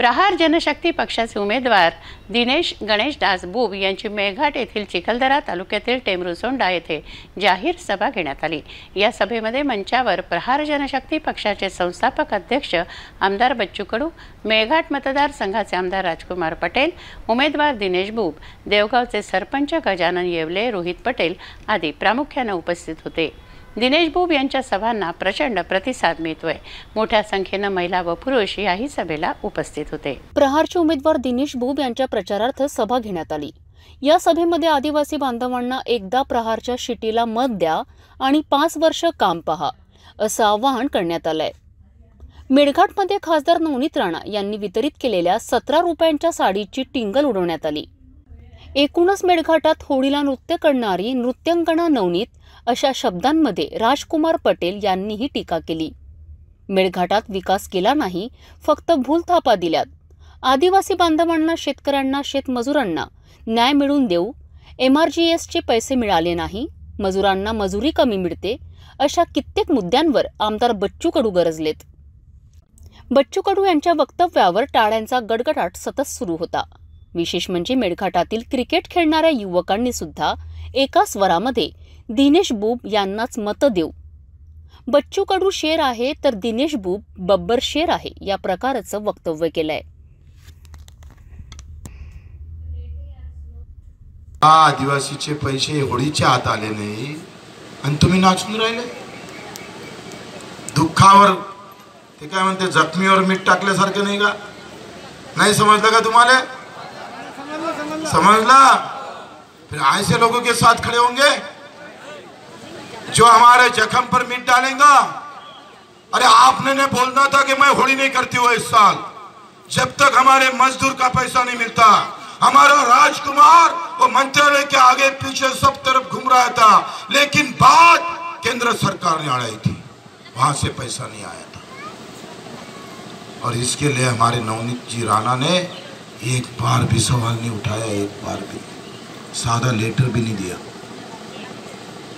प्रहार जनशक्ती पक्षाचे उमेदवार दिनेश गणेशदास बुब यांची मेळघाट येथील चिखलदरा तालुक्यातील टेमरुसोंडा येथे जाहीर सभा घेण्यात आली। या सभेमध्ये मंचावर प्रहार जनशक्ती पक्षाचे संस्थापक अध्यक्ष आमदार बच्चू कडू, मेळघाट मतदारसंघाचे आमदार राजकुमार पटेल, उमेदवार दिनेश बुब, देवगावचे सरपंच गजानन येवले, रोहित पटेल आदी प्रामुख्याने उपस्थित होते। दिनेश बुब यांच्या सभांना प्रचंड प्रतिसाद मिळतोय। मोठ्या संख्येने महिला व पुरुष याही सभेला उपस्थित होते। प्रहारचे उमेदवार दिनेश बुब यांच्या प्रचारार्थ सभा घेण्यात आली। या सभेमध्ये आदिवासी बांधवांना एकदा प्रहारच्या शिटीला मत द्या आणि 5 वर्ष काम पहा असं आवाहन करण्यात आलंय। मेळघाटमध्ये खासदार नवनीत राणा यांनी वितरित केलेल्या 17 रुपयांच्या साडीची टिंगल उडवण्यात आली। एकूणच मेळघाटात होळीला नृत्य करणारी नृत्यांगना नवनीत अशा शब्दांमध्ये राजकुमार पटेल यांनीही टीका केली। मेळघाटात विकास केला नाही, फक्त भूलथापा दिल्यात। आदिवासी बांधवांना, शेतकऱ्यांना, शेतमजुरांना न्याय मिळवून देऊ, MRGSचे पैसे मिळाले नाही, मजुरांना मजुरी कमी मिळते, अशा कित्येक मुद्द्यांवर आमदार बच्चू कडू गरजलेत। बच्चू कडू यांच्या वक्तव्यावर टाळ्यांचा गडगडाट सतत सुरू होता। विशेष म्हणजे मेळघाटातील क्रिकेट खेळणाऱ्या युवकांनी सुद्धा एका स्वरामध्ये दिनेश बुब यांनाच मत देऊ, बच्चू कडू शेर आहे तर दिनेश बुब बब्बर शेर आहे या प्रकारचं वक्तव्य केलंय। आदिवासीचे पैसे होळीच्या आत आले नाही आणि तुम्ही नाचून राहिले। दुःखावर ते काय म्हणते, जखमीवर मीठ टाकल्यासारखं नाही का? नाही समजलं का तुम्हाला? समझला? फिर ऐसे लोगों के साथ खड़े होंगे जो हमारे जख्म पर मीठ डालेंगे। अरे आपने ने बोलना था कि मैं होली नहीं करती हूँ इस साल, जब तक हमारे मजदूर का पैसा नहीं मिलता। हमारा राजकुमार वो मंत्रालय के आगे पीछे सब तरफ घूम रहा था, लेकिन बात केंद्र सरकार ने अड़ाई थी, वहां से पैसा नहीं आया था। और इसके लिए हमारे नवनीत जी राणा ने एक बार भी सवाल नहीं उठाया, एक बार भी सादा लेटर भी नहीं दिया,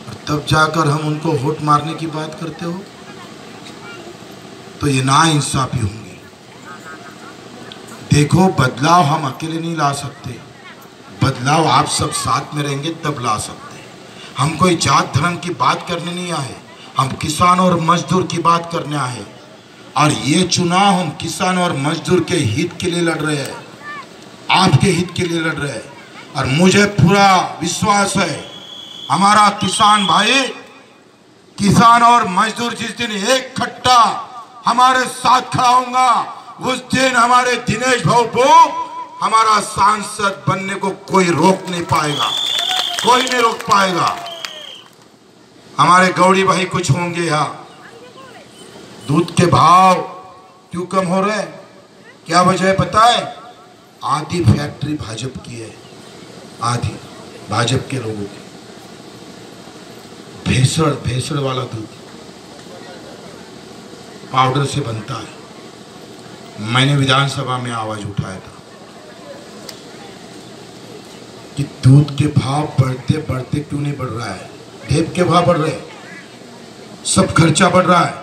और तब जाकर हम उनको वोट मारने की बात करते हो तो ये नाइंसाफी होंगी। देखो, बदलाव हम अकेले नहीं ला सकते, बदलाव आप सब साथ में रहेंगे तब ला सकते हैं। हम कोई जात धर्म की बात करने नहीं आए, हम किसान और मजदूर की बात करने आए, और ये चुनाव हम किसान और मजदूर के हित के लिए लड़ रहे हैं, आपके हित के लिए लड़ रहे हैं। और मुझे पूरा विश्वास है, हमारा किसान भाई, किसान और मजदूर जिस दिन एक खट्टा हमारे साथ खड़ा होगा, उस दिन हमारे दिनेश भाऊ बुब हमारा सांसद बनने को कोई रोक नहीं पाएगा, कोई नहीं रोक पाएगा। हमारे गौड़ी भाई कुछ होंगे यहाँ। दूध के भाव क्यों कम हो रहे हैं? क्या वजह है पता है? आधी फैक्ट्री भाजपा की है, आधी भाजपा के लोगों की। भेसड़ वाला दूध पाउडर से बनता है। मैंने विधानसभा में आवाज उठाया था कि दूध के भाव बढ़ते बढ़ते क्यों नहीं बढ़ रहा है? ढेप के भाव बढ़ रहे, सब खर्चा बढ़ रहा है।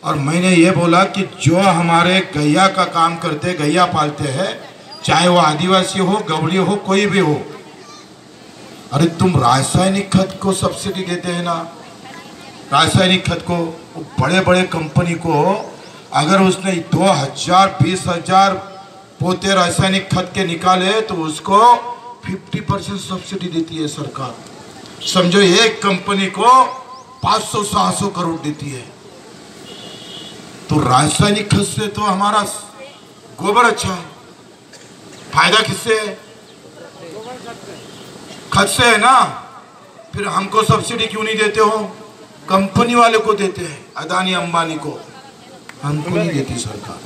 और मैंने ये बोला कि जो हमारे गैया का काम करते, गैया पालते हैं, चाहे वो आदिवासी हो, गौड़ी हो, कोई भी हो, अरे तुम रासायनिक खत को सब्सिडी देते हैं ना, रासायनिक खत को, बड़े बड़े कंपनी को अगर उसने 2000-20,000 पोते रासायनिक खत के निकाले तो उसको 50% सब्सिडी देती है सरकार। समझो एक कंपनी को 500-600 करोड़ देती है। तो रासायनिक खत से तो हमारा गोबर अच्छा है, फायदा किससे है? खत से है ना। फिर हमको सब्सिडी क्यों नहीं देते हो? कंपनी वाले को देते हैं, अदानी अंबानी को, हमको नहीं देती सरकार।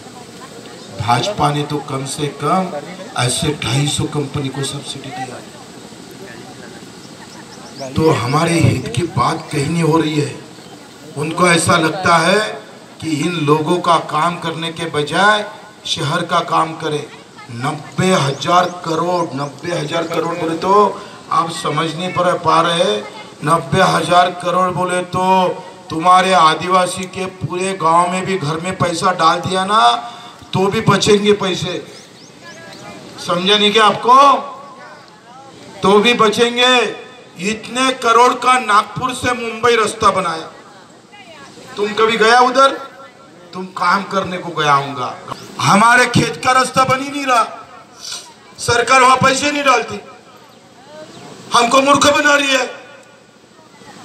भाजपा ने तो कम से कम ऐसे 250 कंपनी को सब्सिडी दिया है। तो हमारे हित की बात कहीं नहीं हो रही है। उनको ऐसा लगता है कि इन लोगों का काम करने के बजाय शहर का काम करे। 90,000 करोड़, 90,000 करोड़ बोले तो आप समझ नहीं पा रहे। 90,000 करोड़ बोले तो तुम्हारे आदिवासी के पूरे गांव में भी घर में पैसा डाल दिया ना तो भी बचेंगे पैसे, समझा नहीं क्या आपको? तो भी बचेंगे। इतने करोड़ का नागपुर से मुंबई रास्ता बनाया, तुम कभी गया उधर? तुम काम करने को गया होगा। हमारे खेत का रास्ता बन ही नहीं रहा, सरकार वहां पैसे नहीं डालती, हमको मूर्ख बना रही है।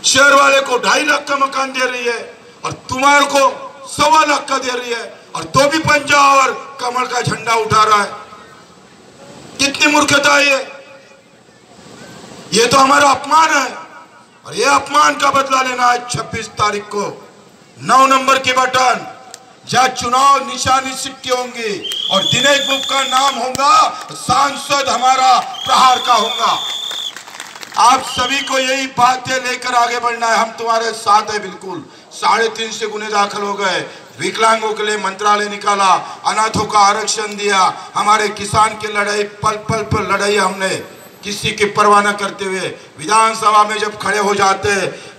शहर वाले को 2.5 लाख का मकान दे रही है और तुम्हारे को 1.25 लाख का दे रही है, और तो भी पंजा और कमल का झंडा उठा रहा है। कितनी मूर्खता है ये तो हमारा अपमान है, और ये अपमान का बदला लेना है 26 तारीख को। 9 नंबर के बटन जहाँ चुनाव निशानी सिक्के होंगे और दिनेश बुब का नाम होगा, सांसद हमारा प्रहार का होगा। आप सभी को यही बातें लेकर आगे बढ़ना है। हम तुम्हारे साथ है बिल्कुल। 350 गुने दाखिल हो गए, विकलांगों के लिए मंत्रालय निकाला, अनाथों का आरक्षण दिया, हमारे किसान की लड़ाई पल पल पर लड़ाई हमने किसी की परवाह न करते हुए विधानसभा में जब खड़े हो जाते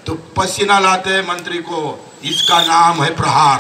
तो पसीना लाते मंत्री को। इसका नाम है प्रहार।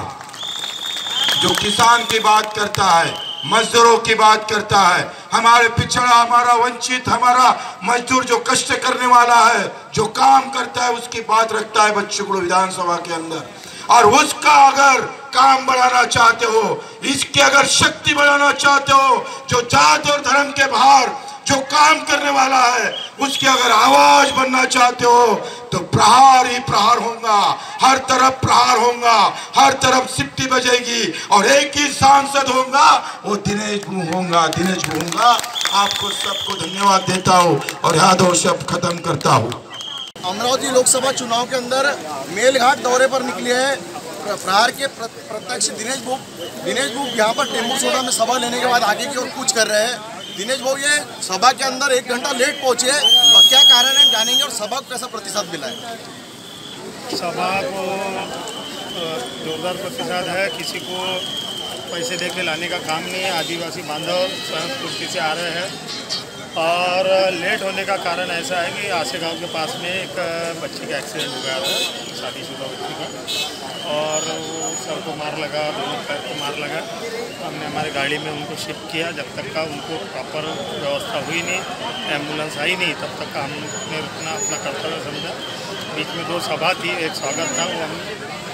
जो किसान की बात करता है, मजदूरों की बात करता है, हमारे पिछड़ा, हमारा वंचित, हमारा मजदूर जो कष्ट करने वाला है, जो काम करता है, उसकी बात रखता है बच्चों को विधानसभा के अंदर। और उसका अगर काम बढ़ाना चाहते हो, इसकी अगर शक्ति बढ़ाना चाहते हो, जो जात और धर्म के बाहर जो काम करने वाला है, उसकी अगर आवाज बनना चाहते हो, तो प्रहार ही प्रहार होगा। हर तरफ प्रहार होगा, हर तरफ सिट्टी बजेगी, और एक ही सांसद होगा, वो दिनेश बुब होगा, दिनेश बुब होगा। आपको सबको धन्यवाद देता हूँ और यादव शब्द खत्म करता हूँ। अमरावती लोकसभा चुनाव के अंदर मेलघाट दौरे पर निकले हैं प्रहार के प्रत्यक्ष दिनेश बुब यहाँ पर टेम्पो सोडा में सभा लेने के बाद आगे की ओर कूच कर रहे हैं। दिनेश बुब ये सभा के अंदर 1 घंटा लेट पहुंचे, और क्या कारण है जानेंगे, और सभा को कैसा प्रतिसाद मिला है? सभा को जोरदार प्रतिसाद है। किसी को पैसे दे के लाने का काम नहीं है। आदिवासी बांधव स्वयं कुर्सी से आ रहे हैं, और लेट होने का कारण ऐसा है कि आसे गांव के पास में एक बच्ची का एक्सीडेंट हो गया था, शादीशुदा बच्ची का, और वो सर को मार लगा, दोनों पैर को मार लगा। हमने हमारी गाड़ी में उनको शिफ्ट किया। जब तक का उनको प्रॉपर व्यवस्था हुई नहीं, एम्बुलेंस आई नहीं, तब तक का हमने रुकना अपना कर्तव्य समझा। बीच में 2 सभा थी, एक स्वागत था, वो हम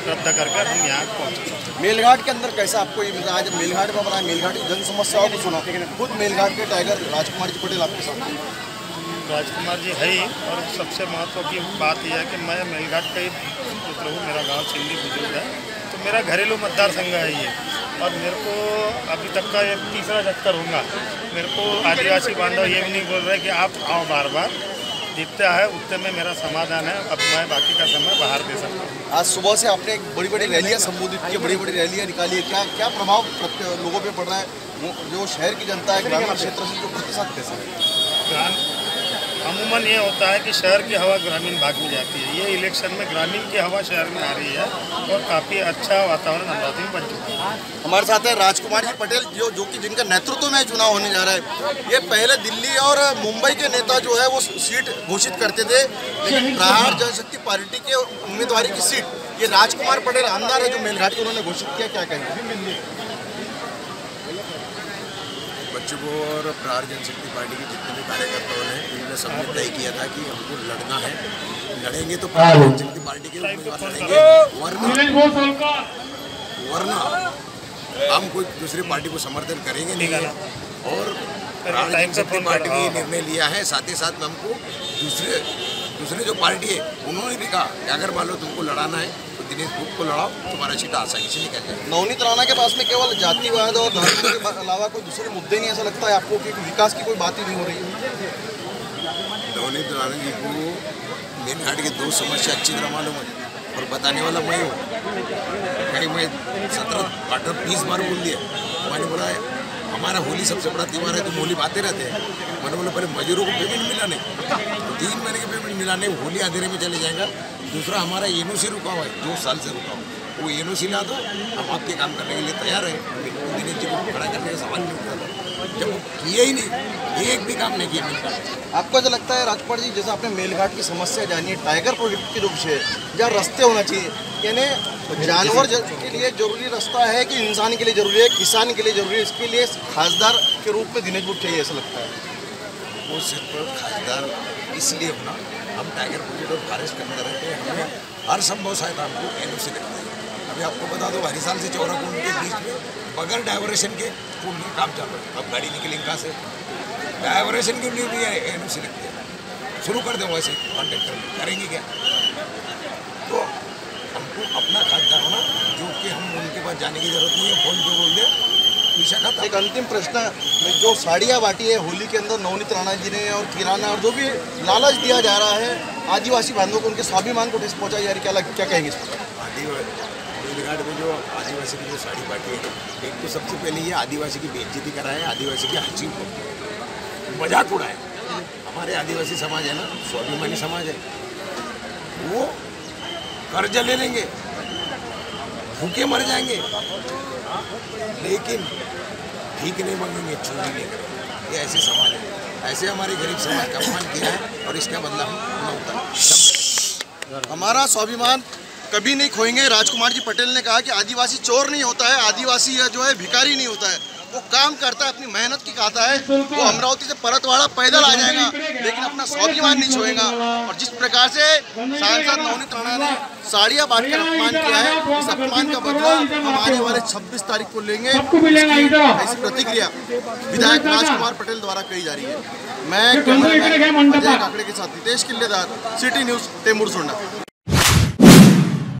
रद्द करके हम यहाँ पहुँचे। मेलघाट के अंदर कैसा आपको ये मिला? आज मेलघाट में बना, मेलघाट की जन समस्याओं को सुना, खुद मेलघाट के टाइगर राजकुमार जी पटेल आपके साथ। राजकुमार जी है ही, और सबसे महत्व की बात यह है कि मैं मेलघाट का ही पुत्र हूँ। मेरा गांव चिल्ली बुजुर्ग है, तो मेरा घरेलू मतदार संघ है ये, और मेरे को अभी तक का ये 3रा चक्कर होगा। मेरे को आदिवासी बांधव ये भी नहीं बोल रहे कि आप आओ बार बार, जितना है उतने में मेरा समाधान है। अब मैं बाकी का समय बाहर दे सकता हूँ। आज सुबह से आपने बड़ी बड़ी रैलियाँ संबोधित की, बड़ी बड़ी रैलियाँ निकाली है, क्या प्रभाव लोगों पे पड़ रहा है? जो शहर की जनता है, ग्रामीण क्षेत्र से जो प्रतिशत कैसा है? अमूमन ये होता है कि शहर की हवा ग्रामीण भाग में जाती है। ये इलेक्शन में ग्रामीण की हवा शहर में आ रही है, और काफ़ी अच्छा वातावरण अमरावती में बन चुका है। हमारे साथ है राजकुमार जी पटेल, जो कि जिनका नेतृत्व में चुनाव होने जा रहा है। ये पहले दिल्ली और मुंबई के नेता जो है वो सीट घोषित करते थे, लेकिन प्रहार जनशक्ति पार्टी के उम्मीदवारी की सीट ये राजकुमार पटेल आमदार है जो मेलघाट के उन्होंने घोषित किया। क्या कहेंगे? बच्चों को और प्रहार जनशक्ति पार्टी के जितने भी कार्यकर्ताओं ने, इन्होंने सबने तय किया था कि हमको लड़ना है, लड़ेंगे तो प्रहार जनशक्ति पार्टी के उम्मीदवार लड़ेंगे, वरना हम कोई दूसरी पार्टी को समर्थन करेंगे नहीं। और प्रहार जनशक्ति पार्टी ने निर्णय लिया है, साथ ही साथ में हमको दूसरे जो पार्टी है उन्होंने भी कहा कि अगर मान लो तुमको लड़ाना है तो दिनेश बुब को लड़ाओ, तुम्हारा सीट आसानी से निकल जाए। नवनीत राणा के पास में केवल जातिवाद और धर्म के अलावा कोई दूसरे मुद्दे नहीं, ऐसा लगता है आपको कि विकास की कोई बात ही नहीं हो रही है? नवनीत राणा जी को मेलघाट की 2 समस्या अच्छी तरह मालूम है, और बताने वाला मैं हूँ। कहीं मैं 17-18-20 बार बोल दिया। मैंने बोला हमारा होली सबसे बड़ा त्यौहार है, तो होली बातें रहते हैं। मैंने बोला पहले मजदूरों को पेमेंट मिला नहीं, तो 3 महीने के पेमेंट मिला नहीं, होली अंधेरे में चले जाएगा। दूसरा हमारा एनओसी रुका हुआ है, 2 साल से रुका हुआ, वो एनओसी ला दो, हम आपके काम करने के लिए तैयार है। दिनेश जी को खड़ा करने का सवाल नहीं उठता था। जब वो किए ही नहीं, एक भी काम नहीं किया मेलघाट। आपको जो लगता है राजपाल जी, जैसे आपने मेलघाट की समस्या जानी है, टाइगर प्रोजेक्ट के जो विषय है, जहाँ रास्ते होना चाहिए, यानी जानवर के लिए जरूरी रास्ता है कि इंसान के लिए जरूरी है, किसान के लिए जरूरी है, इसके लिए खासदार के रूप में दिनेश बुब चाहिए, ऐसा लगता है? वो सिर्फ खासदार इसलिए होना, हम टाइगर प्रोजेक्ट और फॉरेस्ट के अंदर रहते हैं, हमें हर संभव सहायता हमको एनओसी लगता है। अभी आपको बता दो, हरिसाल से चौराकुंड के बीच में बगैर डाइवर्शन के पुल का काम चल रहा है। अब गाड़ी निकलेंगे कहाँ से, डाइवर्शन के लिए भी एनओसी लगती है। शुरू कर दो वैसे कॉन्टेक्ट करेंगे क्या? तो हमको अपना खासदार होना, जो कि हम उनके पास जाने की जरूरत नहीं है, फोन पे बोल दे। एक अंतिम प्रश्न, जो साड़ियाँ बांटी है होली के अंदर नवनीत राणा जी ने और किराना, और जो भी लालच दिया जा रहा है आदिवासी बांधवों को, उनके स्वाभिमान को ठेस पहुँचाई जा रही है, क्या कहेंगे इस पर? मेलघाट में जो आदिवासी की जो साड़ी बांटी है, एक तो सबसे पहले ये आदिवासी की बेइज्जती करा है, आदिवासी की हंसी को मजाक उड़ाए। हमारे आदिवासी समाज है ना, स्वाभिमानी समाज है, वो कर्ज ले लेंगे, भूखे मर जाएंगे, लेकिन ठीक नहीं मांगेंगे, चोरी नहीं करेंगे। ये ऐसे समाज है, ऐसे हमारे गरीब समाज का अपमान किया है, और इसका बदला हम हमारा स्वाभिमान कभी नहीं खोएंगे। राजकुमार जी पटेल ने कहा कि आदिवासी चोर नहीं होता है, आदिवासी जो है भिखारी नहीं होता है, वो काम करता है, अपनी मेहनत की खाता है। वो अमरावती से परतवाड़ा पैदल आ जाएगा, लेकिन अपना स्वाभिमान नहीं छोड़ेगा। और जिस प्रकार से सांसद नवनीत राणा ने साड़ियाँ बांटकर अपमान किया है, इस अपमान का बदला हम आने वाले 26 तारीख को लेंगे। ऐसी प्रतिक्रिया विधायक राजकुमार पटेल द्वारा कही जा रही है। मैं कैमरामैन अजय काकड़े के साथ नितेश किल्लेदार, सिटी न्यूज़, टेमूर सोंडा।